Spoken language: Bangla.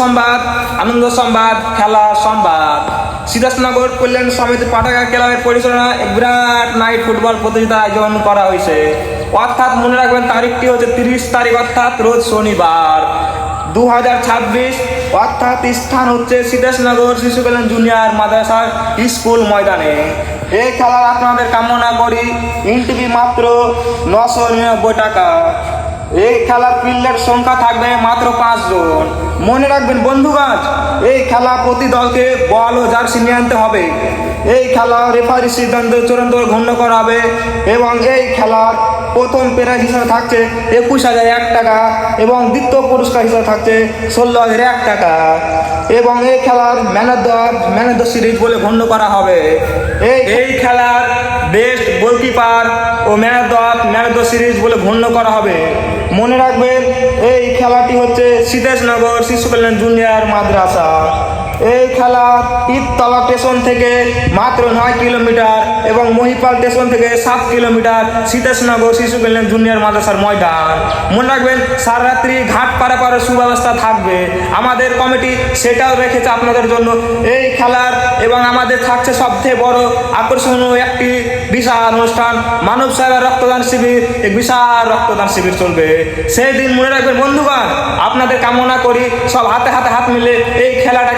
সংবাদ, আনন্দ সংবাদ, খেলা সংবাদ। সিরাজনগর কল্যাণ সমিতি পাটাকা ক্লাবের পরিচালনায় এক বিরাট নাইট ফুটবল প্রতিযোগিতা আয়োজন করা হয়েছে। অর্থাৎ মনে রাখবেন তারিখটি হচ্ছে 30 তারিখ, অর্থাৎ রোজ শনিবার 2026। অর্থাৎ স্থান হচ্ছে সিরাজনগর শিশু কল্যাণ জুনিয়র মাদ্রাসা স্কুল ময়দানে। এই খেলার আপনাদের কামনা করি এন্ট্রি মাত্র 999 টাকা। এই খেলার ফিল্ডের সংখ্যা থাকবে মাত্র 5 জন। মনে রাখবেন বন্ধুগণ, এই খেলা প্রতি দলকে বল ও জার্সি নিয়ে আনতে হবে। এই খেলা রেফারি সিদ্ধান্ত চূড়ান্ত ঘণ্য করা হবে এবং এই খেলার প্রথম প্রাইজ হিসাবে থাকছে 21,001 টাকা এবং দ্বিতীয় পুরস্কার হিসাবে থাকছে 16,001 টাকা এবং এই খেলার ম্যান অফ দ্য সিরিজ বলে ঘণ্য করা হবে। এই খেলার বেস্ট গোলকিপার ও ম্যান অফ দ্য সিরিজ বলে ঘণ্য করা হবে। মনে রাখবেন এই খেলাটি হচ্ছে সিরাজনগর শিশু কল্যাণ জুনিয়র মাদ্রাসা। এই খেলা ঈদতলা স্টেশন থেকে মাত্র 9 কিলোমিটার এবং মহিপাল স্টেশন থেকে 7 কিলোমিটার সিরাজনগর শিশু কল্যাণ জুনিয়র মাদ্রাসার ময়দান। মনে রাখবেন সারারাত্রি ঘাট পারাপারের সুব্যবস্থা থাকবে, আমাদের কমিটি সেটাও রেখেছে আপনাদের জন্য। এই খেলার এবং আমাদের থাকছে সবথেকে বড় আকর্ষণীয় একটি বিশাল অনুষ্ঠান, মানব সেবা রক্তদান শিবির। এক বিশাল রক্তদান শিবির চলবে সেই দিন। মনে রাখবেন বন্ধুগণ, আপনাদের কামনা করি সব হাতে হাতে হাত মিলে এই খেলাটাকে